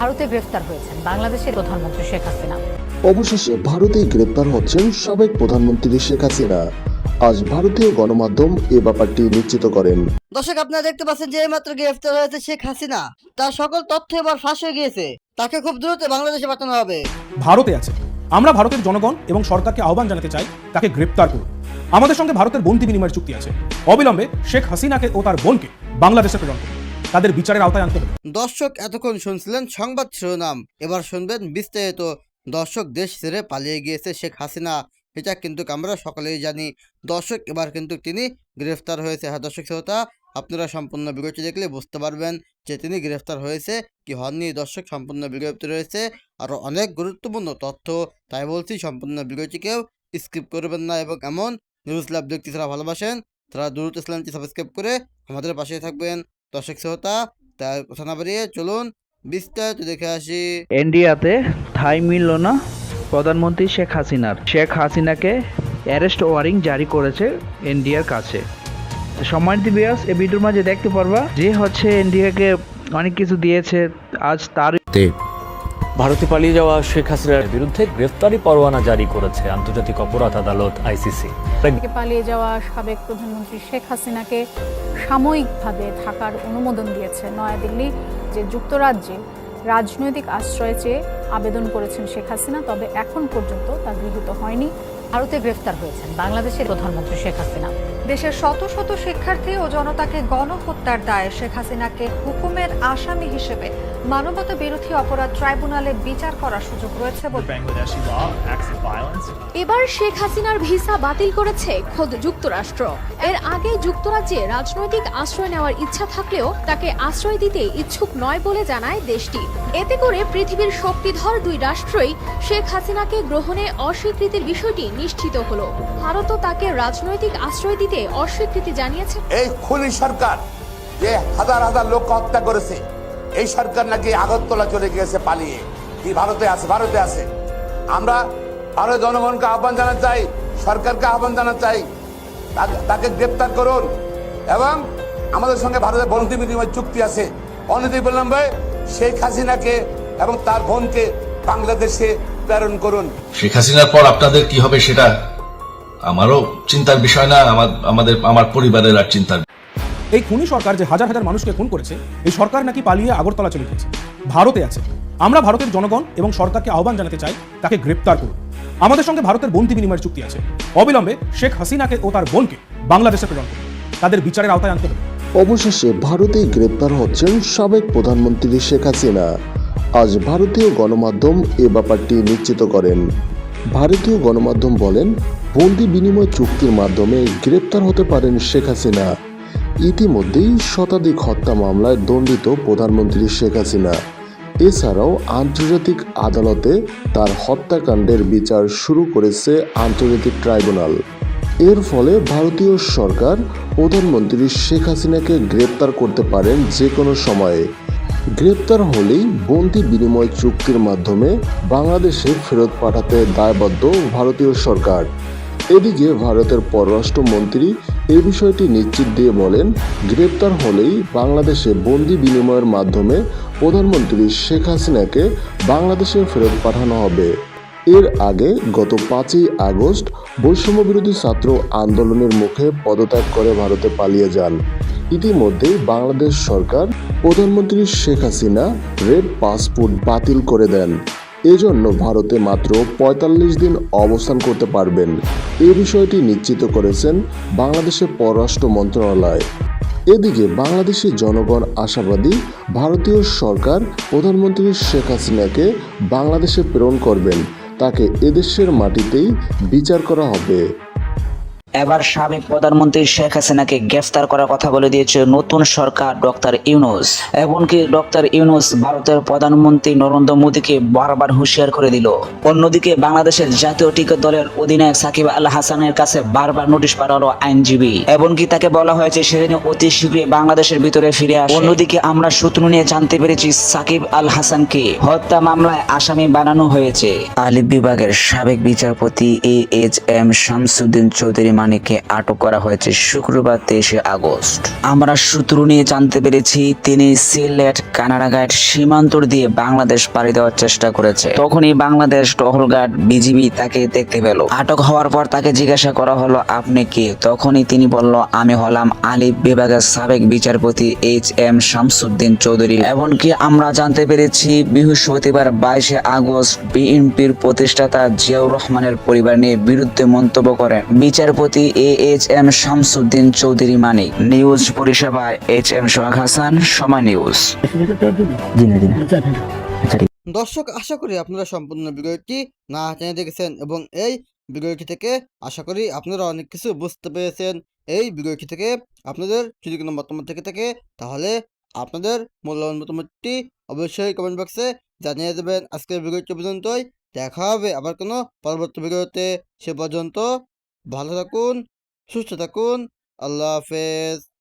ভারতে গ্রেফতার হয়েছেন বাংলাদেশের প্রধানমন্ত্রী শেখ হাসিনা। অবশেষে ভারতেই গ্রেপ্তার হচ্ছেন সাবেক প্রধানমন্ত্রী শেখ হাসিনা। আজ ভারতীয় গণমাধ্যম এ ব্যাপারটি নিশ্চিত করেন। দর্শক, আপনারা দেখতে পাচ্ছেন যে মাত্র গ্রেফতার হয়েছে শেখ হাসিনা। তার সকল তথ্য এবার ফাঁস হয়ে গিয়েছে। তাকে খুব দ্রুত বাংলাদেশে পাঠানো হবে। ভারতে আছে। আমরা ভারতের জনগণ এবং সরকারকে আহ্বান জানাতে চাই তাকে গ্রেপ্তার করুন। আমাদের সঙ্গে ভারতের বন্দি বিনিময়ের চুক্তি আছে। অবিলম্বে শেখ হাসিনাকে ও তার বোনকে বাংলাদেশে প্রেরণ করুন। তাদের বিচারের আওতায় আনতে হবে। দর্শক, এতক্ষণ শুনছিলেন সংবাদ শিরোনাম, এবার শুনবেন বিস্তারিত। দর্শক, দেশ ছেড়ে পালিয়ে গিয়েছে শেখ হাসিনা, এটা কিন্তু আমরা সকলেই জানি। দর্শক, এবার কিন্তু তিনি গ্রেফতার হয়েছে। হ্যাঁ দর্শক শ্রোতা, আপনারা সম্পূর্ণ ভিডিওটি দেখলে বুঝতে পারবেন যে তিনি গ্রেফতার হয়েছে কি হননি। দর্শক, সম্পূর্ণ ভিডিওটি রয়েছে আরও অনেক গুরুত্বপূর্ণ তথ্য, তাই বলছি সম্পূর্ণ ভিডিওটিকেও স্কিপ করবেন না। এবং এমন নিউজ লাভ দেখতে যারা ভালোবাসেন তারা দ্রুত চ্যানেলটি সাবস্ক্রাইব করে আমাদের পাশে থাকবেন। দর্শক শ্রোতা, তাই কথা না বাড়িয়ে চলুন বিস্তারিত দেখে আসি। ইন্ডিয়াতে ঠাঁই মিলল না প্রধানমন্ত্রী শেখ হাসিনার। শেখ হাসিনাকে অ্যারেস্ট ওয়ারিং জারি করেছে ইন্ডিয়ার কাছে। সম্মানিত ভিউয়ার্স, এই ভিডিওর মাঝে দেখতে পারবা যে ইন্ডিয়াকে অনেক কিছু দিয়েছে, আজ তার ভারতে পালিয়ে যাওয়া শেখ হাসিনার বিরুদ্ধে গ্রেফতারি পরোয়ানা জারি করেছে আন্তর্জাতিক অপরাধ আদালত আইসিসি। পালিয়ে যাওয়া সাবেক প্রধানমন্ত্রী শেখ হাসিনাকে সাময়িকভাবে থাকার অনুমোদন দিয়েছে নয়াদিল্লি। যে যুক্তরাজ্যে রাজনৈতিক আশ্রয় চেয়ে আবেদন করেছেন শেখ হাসিনা, তবে এখন পর্যন্ত তা গৃহীত হয়নি। ভারতে গ্রেফতার হয়েছেন বাংলাদেশের প্রধানমন্ত্রী শেখ হাসিনা। দেশের শত শত শিক্ষার্থী ও জনতাকে গণহত্যার দায়ে শেখ হাসিনাকে হুকুমের আসামি হিসেবে মানবতা বিরোধী অপরাধ ট্রাইব্যুনালে বিচার করার সুযোগ রয়েছে বলে এবার শেখ হাসিনার ভিসা বাতিল করেছে খোদ যুক্তরাষ্ট্র। এর আগে যুক্তরাজ্যে রাজনৈতিক আশ্রয় নেওয়ার ইচ্ছা থাকলেও তাকে আশ্রয় দিতে ইচ্ছুক নয় বলে জানায় দেশটি। এতে করে পৃথিবীর শক্তিধর দুই রাষ্ট্রই শেখ হাসিনাকে গ্রহণে অস্বীকৃতির বিষয়টি নিশ্চিত হলো। ভারতও তাকে রাজনৈতিক আশ্রয় দিতে অস্বীকৃতি জানিয়েছে। এই খুনি সরকার যে হাজার হাজার লোক হত্যা করেছে, এই সরকার নাকি আগরতলা চলে গিয়েছে পালিয়ে। কি ভারতে আছে। আমরা ভারতের জনগণকে আহ্বান জানাতে চাই, সরকারকে আহ্বান জানাতে চাই তাকে গ্রেপ্তার করুন। এবং আমাদের সঙ্গে ভারতের বন্দি বিনিময় চুক্তি আছে। অনতিবিলম্বে শেখ হাসিনাকে এবং তার বোনকে বাংলাদেশে প্রেরণ করুন। শেখ হাসিনার পর আপনাদের কি হবে সেটা আমারও চিন্তার বিষয় না, আমার পরিবারের আর চিন্তার। এই খুনি সরকার যে হাজার হাজার মানুষকে খুন করেছে, এই সরকার নাকি পালিয়ে আগরতলা চলে গিয়েছে। ভারতে আছে। আমরা ভারতের জনগণ এবং সরকারকে আহ্বান জানাতে চাই তাকে গ্রেপ্তার করুন। আমাদের সঙ্গে ভারতের বন্দি বিনিময়ের চুক্তি আছে। অবিলম্বে শেখ হাসিনাকে ও তার বোনকে বাংলাদেশে প্রেরণ করুন। তাদের বিচারের আওতায় আনতে হবে। অবশেষে ভারতেই গ্রেপ্তার হচ্ছেন সাবেক প্রধানমন্ত্রী শেখ হাসিনা। আজ ভারতীয় গণমাধ্যম এ ব্যাপারটি নিশ্চিত করেন। ভারতীয় গণমাধ্যম বলেন, বন্দি বিনিময় চুক্তির মাধ্যমে গ্রেপ্তার হতে পারেন শেখ হাসিনা। ইতিমধ্যেই শতাধিক হত্যা মামলায় দণ্ডিত প্রধানমন্ত্রী শেখ হাসিনা। এছাড়াও আন্তর্জাতিক আদালতে তার হত্যাকাণ্ডের বিচার শুরু করেছে আন্তর্জাতিক ট্রাইব্যুনাল। এর ফলে ভারতীয় সরকার প্রধানমন্ত্রী শেখ হাসিনাকে গ্রেপ্তার করতে পারেন যে কোনো সময়ে। গ্রেপ্তার হলেই বন্দি বিনিময় চুক্তির মাধ্যমে বাংলাদেশে ফেরত পাঠাতে দায়বদ্ধ ভারতীয় সরকার। এদিকে ভারতের পররাষ্ট্রমন্ত্রী এই বিষয়টি নিশ্চিত দিয়ে বলেন, গ্রেপ্তার হলেই বাংলাদেশে বন্দি বিনিময়ের মাধ্যমে প্রধানমন্ত্রী শেখ হাসিনাকে বাংলাদেশে ফেরত পাঠানো হবে। এর আগে গত 5ই আগস্ট বৈষম্য বিরোধী ছাত্র আন্দোলনের মুখে পদত্যাগ করে ভারতে পালিয়ে যান। ইতিমধ্যেই বাংলাদেশ সরকার প্রধানমন্ত্রী শেখ হাসিনা রেড পাসপোর্ট বাতিল করে দেন। এজন্য ভারতে মাত্র 45 দিন অবস্থান করতে পারবেন। এই বিষয়টি নিশ্চিত করেছেন বাংলাদেশের পররাষ্ট্র মন্ত্রণালয়। এদিকে বাংলাদেশের জনগণ আশাবাদী, ভারতীয় সরকার প্রধানমন্ত্রী শেখ হাসিনাকে বাংলাদেশে প্রেরণ করবেন। তাকে এদেশের মাটিতেই বিচার করা হবে। এবার সাবেক প্রধানমন্ত্রী শেখ হাসিনাকে গ্রেফতার করার কথা বলে দিয়েছে নতুন সরকার ডক্টর ইউনূস। এমনকি ডক্টর ইউনূস ভারতের প্রধানমন্ত্রী নরেন্দ্র মোদীকে বারবার হুঁশিয়ার করে দিল। অন্যদিকে বাংলাদেশের জাতীয় ক্রিকেট দলের অধিনায়ক সাকিব আল হাসানের কাছে বারবার নোটিশ পাঠালো আইনজীবী। এমনকি তাকে বলা হয়েছে সেদিন অতি শীঘ্রই বাংলাদেশের ভিতরে ফিরে আসে। অন্যদিকে আমরা সূত্র নিয়ে জানতে পেরেছি সাকিব আল হাসানকে হত্যা মামলায় আসামি বানানো হয়েছে। আলিফ বিভাগের সাবেক বিচারপতি AHM শামসুদ্দিন চৌধুরী মানিককে আটক করা হয়েছে শুক্রবার 23শে আগস্ট। আমরা সূত্র নিয়ে জানতে পেরেছি তিনি সিলেট কানাডাঘাট সীমান্ত দিয়ে বাংলাদেশ পাড়ি দেওয়ার চেষ্টা করেছে। তখনই বাংলাদেশ টহল গার্ড বিজিবি তাকে দেখতে পেল। আটক হওয়ার পর তাকে জিজ্ঞাসা করা হলো, আপনি কে? তখনই তিনি বলল, আমি হলাম আলিফ বিভাগের সাবেক বিচারপতি HM শামসুদ্দিন চৌধুরী। এমনকি আমরা জানতে পেরেছি বৃহস্পতিবার 22শে আগস্ট বিএনপির প্রতিষ্ঠাতা জিয়াউর রহমানের পরিবার নিয়ে বিরুদ্ধে মন্তব্য করেন বিচারপতি HM শামসুদ্দিন চৌধুরী মানিক। নিউজ পরিষেবায় HM সোহাগ হাসান, সময় নিউজ। দর্শক, আশা করি আপনারা সম্পূর্ণ ভিডিওটি না টেনে দেখেছেন এবং এই ভিডিওটি থেকে আশা করি আপনারা অনেক কিছু বুঝতে পেরেছেন। এই ভিডিওটি থেকে আপনাদের যদি কোনো মতামত থেকে থাকে তাহলে আপনাদের মূল্যবান মতামতটি অবশ্যই কমেন্ট বক্সে জানিয়ে দেবেন। আজকের ভিডিওটি পর্যন্তই, দেখা হবে আবার কোনো পরবর্তী ভিডিওতে। সে পর্যন্ত ভালো থাকুন, সুস্থ থাকুন, আল্লাহ হাফেজ।